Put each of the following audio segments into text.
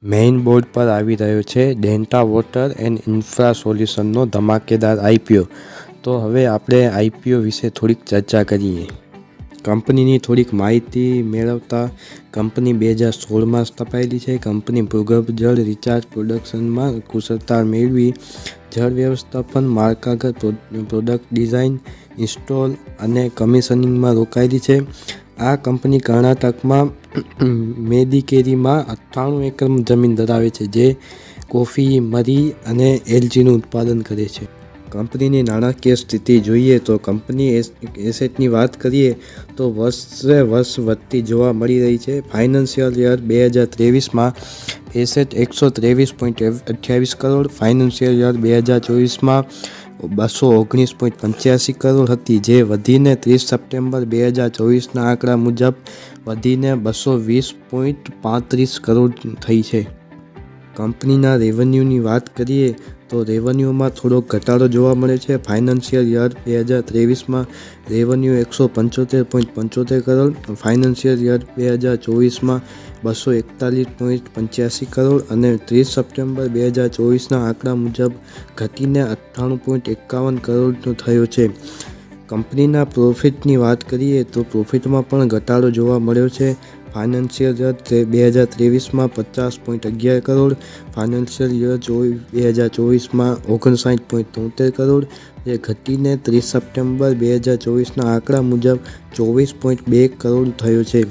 Main board પર આવી રહ્યો છે ડેલ્ટા વોટર એન્ડ ઇન્ફ્રા સોલ્યુશનનો ધમાકેદાર આઈપીઓ. તો હવે આપણે આઈપીઓ વિશે થોડીક ચર્ચા કરીએ. કંપનીની થોડીક માહિતી મેળવતા કંપની 2016માં સ્થપાયેલી છે. કંપની ભૂગર્ભ જળ રિચાર્જ પ્રોડક્શનમાં કુશળતા મેળવી જળ વ્યવસ્થાપન, માળખાગત પ્રોડક્ટ ડિઝાઇન, ઇન્સ્ટોલ અને કમિશનિંગમાં રોકાયેલી છે. આ કંપની કર્ણાટકમાં મેદિકેરીમાં 98 એકર જમીન ધરાવે છે, જે કોફી, મરી અને એલચીનું ઉત્પાદન કરે છે. કંપનીની નાણાકીય સ્થિતિ જોઈએ તો કંપની એસેટની વાત કરીએ તો વર્ષે વર્ષ વધતી જોવા મળી રહી છે. ફાઇનાન્શિયલ યર 2023માં એસેટ 123.28 કરોડ, ફાઇનાન્શિયલ યર 2024માં 219.85 કરોડ હતી, જે વધીને 30 સપ્ટેમ્બર 2024ના આંકડા મુજબ વધીને 220.35 કરોડ થઈ છે. કંપનીના રેવન્યુની વાત કરીએ તો રેવન્યુમાં થોડોક ઘટાડો જોવા મળે છે. ફાઇનાન્શિયલ યર 2023માં રેવન્યુ 175.75 કરોડ, ફાઇનાન્શિયલ યર 2024માં 241.85 કરોડ અને 30 સપ્ટેમ્બર 2024ના આંકડા મુજબ ઘટીને 98.51 કરોડનો થયો છે. કંપનીના પ્રોફિટની વાત કરીએ તો પ્રોફિટમાં પણ ઘટાડો જોવા મળ્યો છે. ફાઇનાન્શિયલ યર 2023માં 50.11 કરોડ, ફાઇનાન્શિયલ યર 2024માં 59.73 કરોડ, જે ઘટીને 30 સપ્ટેમ્બર 2024ના આંકડા મુજબ 24.2 કરોડ થયો છે.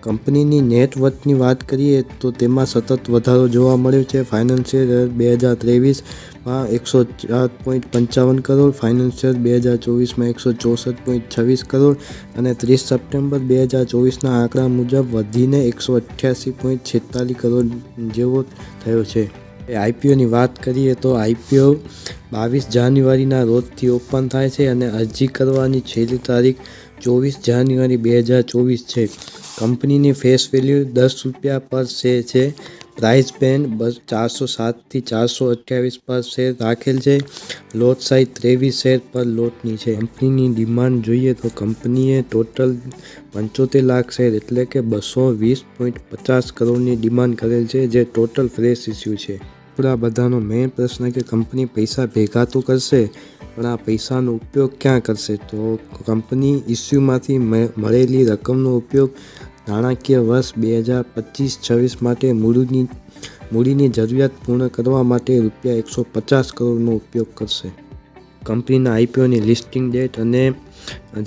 કંપનીની નેટવર્થની વાત કરીએ તો તેમાં સતત વધારો જોવા મળ્યો છે. ફાઇનાન્શિયલ યર 2023માં 104.55 કરોડ, ફાઇનાન્શિયલ 2024માં 164.26 કરોડ અને 30 સપ્ટેમ્બર 2024ના આંકડા મુજબ વધીને 188.46 કરોડ જેવો થયો છે. આઈપીઓની વાત કરીએ તો આઈપીઓ 22 જાન્યુઆરીના રોજથી ઓપન થાય છે અને અરજી કરવાની છેલ્લી તારીખ 24 જાન્યુઆરી 2024 છે. કંપનીની ફેસ વેલ્યુ ₹10 પર શેર છે. પ્રાઇસ બેન્ડ 407થી 428 પર શેર રાખેલ છે. લોટ સાઇઝ 23 શેર પર લોટની છે. કંપનીની ડિમાન્ડ જોઈએ તો કંપનીએ ટોટલ 75 લાખ શેર એટલે કે 220.50 કરોડની ડિમાન્ડ કરેલ છે, જે ટોટલ ફ્રેશ ઇસ્યુ છે. આપણા બધાનો મેઇન પ્રશ્ન કે કંપની પૈસા ભેગા તો કરશે, પણ આ પૈસાનો ઉપયોગ ક્યાં કરશે? તો કંપની ઇસ્યુમાંથી મળેલી રકમનો ઉપયોગ નાણાકીય વર્ષ 2025-26 માટે મૂડીની જરૂરિયાત પૂર્ણ કરવા માટે ₹150 કરોડનો ઉપયોગ કરશે. કંપનીના આઈપીઓની લિસ્ટિંગ ડેટ અને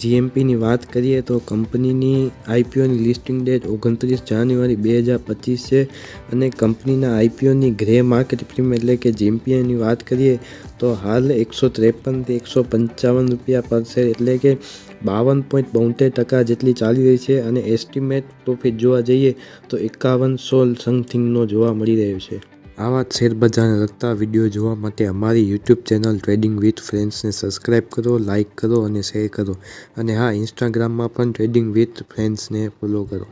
જીએમપીની વાત કરીએ તો કંપનીની આઈપીઓની લિસ્ટિંગ ડેટ 29 જાન્યુઆરી 2025 છે અને કંપનીના આઈપીઓની ગ્રે માર્કેટ પ્રીમિયમ એટલે કે જીએમપીની વાત કરીએ તો હાલ ₹153થી ₹155 પર શેર એટલે કે 52.72% જેટલી ચાલી રહી છે અને એસ્ટિમેટ પ્રોફિટ જોવા જઈએ તો 5100 સમથિંગનો જોવા મળી રહ્યો છે. આવા જ શેરબજારને લગતા વિડીયો જોવા માટે અમારી યુટ્યુબ ચેનલ ટ્રેડિંગ વિથ ફ્રેન્ડ્સને સબસ્ક્રાઇબ કરો, લાઇક કરો અને શેર કરો અને હા, ઇન્સ્ટાગ્રામમાં પણ ટ્રેડિંગ વિથ ફ્રેન્ડ્સને ફોલો કરો.